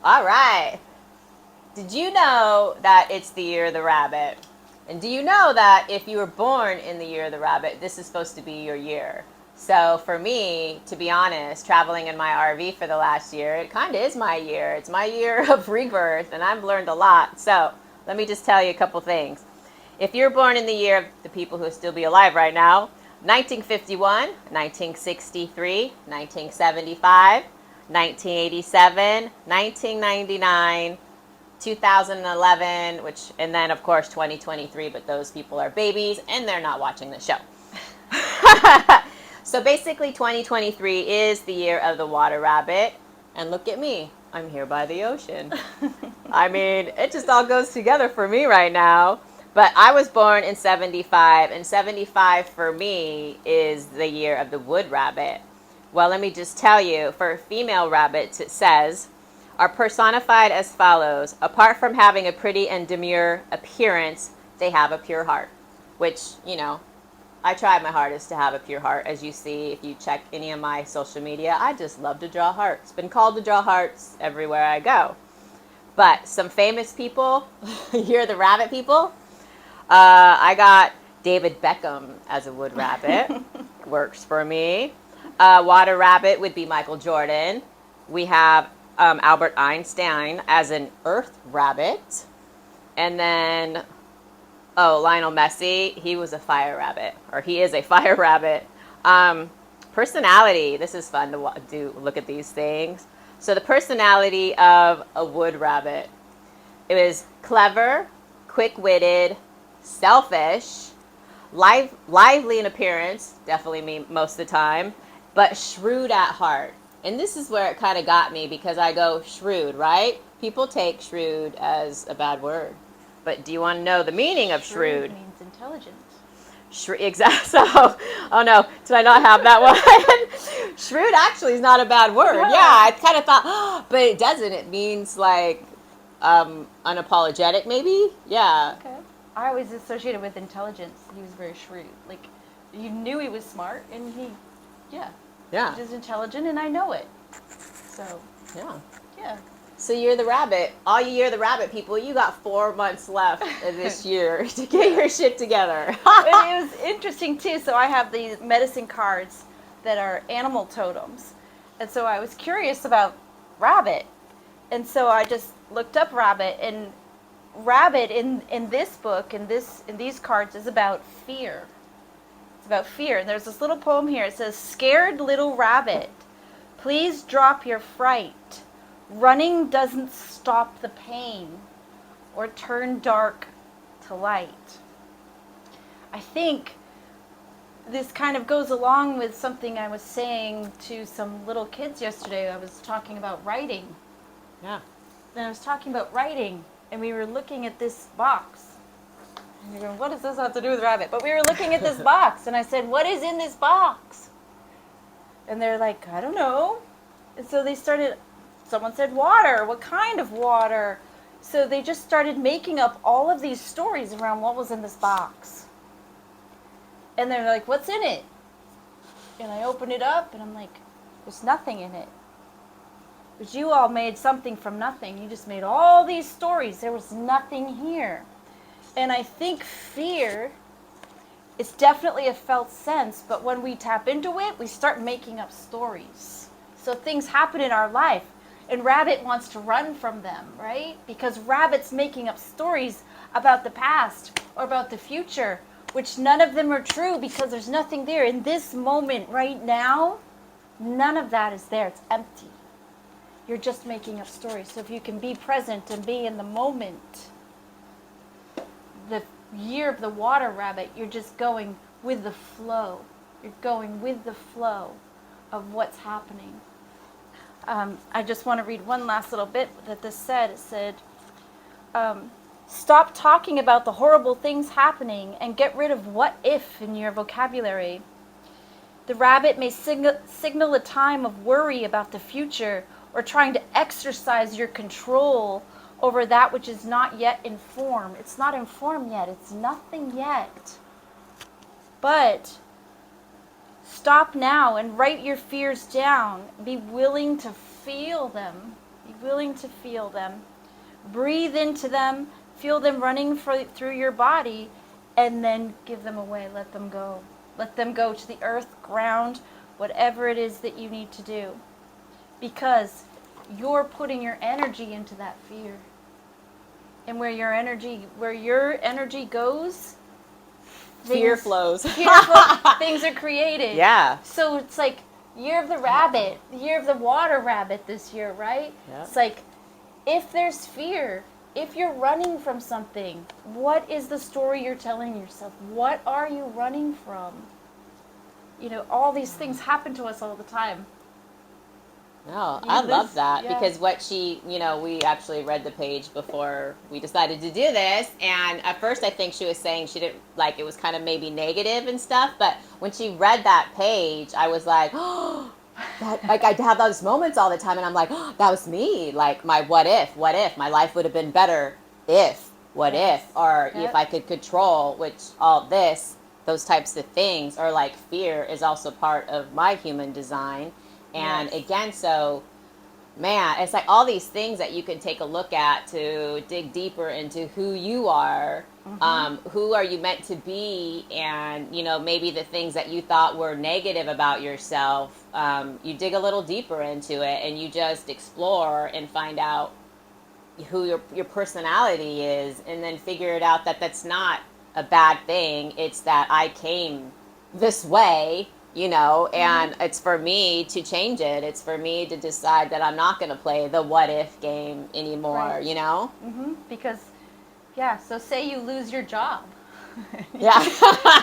All right. Did you know that it's the year of the rabbit? And do you know that if you were born in the year of the rabbit, this is supposed to be your year? So for me, to be honest, traveling in my RV for the last year, it kind of is my year. It's my year of rebirth, and I've learned a lot. So let me just tell you a couple things. If you're born in the year of the people who still be alive right now, 1951, 1963, 1975, 1987, 1999, 2011, and then of course 2023, but those people are babies and they're not watching the show. So basically 2023 is the year of the water rabbit, and look at me, I'm here by the ocean. I mean, it just all goes together for me right now. But I was born in 75, and 75 for me is the year of the wood rabbit. Well, let me just tell you, for female rabbits, it says, are personified as follows. Apart from having a pretty and demure appearance, they have a pure heart. Which, you know, I try my hardest to have a pure heart. As you see, if you check any of my social media, I just love to draw hearts. Been called to draw hearts everywhere I go. But some famous people, you're the rabbit people. I got David Beckham as a wood rabbit. Works for me. Water rabbit would be Michael Jordan. We have Albert Einstein as an earth rabbit. And then, Lionel Messi, he was a fire rabbit, or he is a fire rabbit. Personality, this is fun to look at these things. So the personality of a wood rabbit, it was clever, quick-witted, selfish, lively in appearance, definitely me most of the time, but shrewd at heart. And this is where it kind of got me, because I go shrewd, right? People take shrewd as a bad word. But do you want to know the meaning of shrewd? Shrewd means intelligent. Exactly. So, oh no, did I not have that one? Shrewd actually is not a bad word. Yeah, I kind of thought, but it doesn't. It means like unapologetic, maybe? Yeah. Okay. I always associated with intelligence. He was very shrewd. Like, you knew he was smart, and Yeah. he's just intelligent, and I know it. So, yeah. So you're the rabbit. All you the rabbit people, you got 4 months left of this year to get your shit together. It was interesting, too. So I have these medicine cards that are animal totems. And so I was curious about rabbit. And so I just looked up rabbit, and rabbit in this book, in these cards, is about fear. It's about fear. And there's this little poem here. It says, "Scared little rabbit, please drop your fright. Running doesn't stop the pain or turn dark to light." I think this kind of goes along with something I was saying to some little kids yesterday. I was talking about writing. Yeah. And I was talking about writing, and we were looking at this box. And you're going, what does this have to do with rabbit? But we were looking at this box, and I said, what is in this box? And they're like, I don't know. And so someone said water. What kind of water? So they just started making up all of these stories around what was in this box. And they're like, what's in it? And I open it up, and I'm like, there's nothing in it. But you all made something from nothing. You just made all these stories. There was nothing here. And I think fear is definitely a felt sense, but when we tap into it, we start making up stories. So things happen in our life, and rabbit wants to run from them, right? Because rabbit's making up stories about the past or about the future, which none of them are true because there's nothing there. In this moment right now, none of that is there. It's empty. You're just making up stories. So if you can be present and be in the moment, the year of the water rabbit, you're just going with the flow. You're going with the flow of what's happening. I just want to read one last little bit that this said. It said, stop talking about the horrible things happening and get rid of what if in your vocabulary. The rabbit may signal a time of worry about the future or trying to exercise your control over that which is not yet in form. It's not in form yet. It's nothing yet. But stop now and write your fears down. Be willing to feel them. Be willing to feel them. Breathe into them. Feel them running through your body, and then give them away. Let them go. Let them go to the earth, ground, whatever it is that you need to do. Because you're putting your energy into that fear. And where your energy goes, Fear flows. Things are created. Yeah. So it's like year of the rabbit, the year of the water rabbit this year, right? Yeah. It's like if there's fear, if you're running from something, what is the story you're telling yourself? What are you running from? You know, all these things happen to us all the time. No, I love that because we actually read the page before we decided to do this. And at first I think she was saying she didn't like, it was kind of maybe negative and stuff. But when she read that page, I was like, oh, like I have those moments all the time. And I'm like, oh, that was me. Like my what if, my life would have been better if, if I could control, which those types of things, or like fear is also part of my human design. And again, so, man, it's like all these things that you can take a look at to dig deeper into who you are, who are you meant to be, and, maybe the things that you thought were negative about yourself, you dig a little deeper into it and you just explore and find out who your personality is, and then figure it out that that's not a bad thing. It's that I came this way. And it's for me to change it. It's for me to decide that I'm not going to play the what if game anymore, Because, so say you lose your job. Yeah.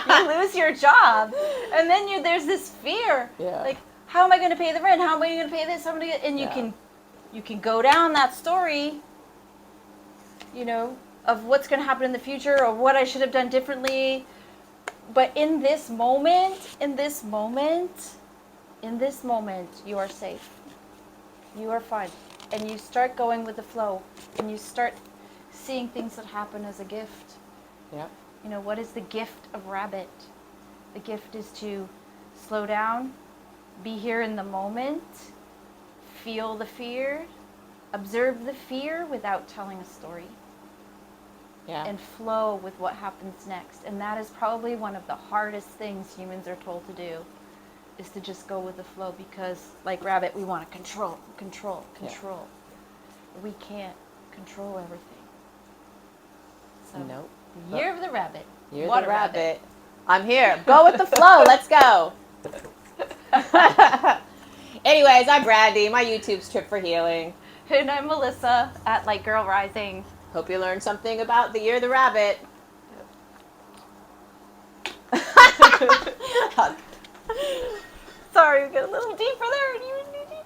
You lose your job, and then there's this fear. Yeah. Like, how am I going to pay the rent? How am I going to pay this? How am I gonna, and you can go down that story, of what's going to happen in the future or what I should have done differently. But in this moment, you are safe. You are fine. And you start going with the flow. And you start seeing things that happen as a gift. Yeah. What is the gift of rabbit? The gift is to slow down, be here in the moment, feel the fear, observe the fear without telling a story. Yeah. And flow with what happens next. And that is probably one of the hardest things humans are told to do, is to just go with the flow, because like rabbit, we want to control. Yeah. We can't control everything. So, nope. The year of the rabbit. You're Water the rabbit. I'm here. Go with the flow. Let's go. Anyways, I'm Brandy. My YouTube's Trip for Healing. And I'm Melissa at Light Girl Rising. Hope you learned something about the year of the rabbit. Sorry, we got a little deeper there.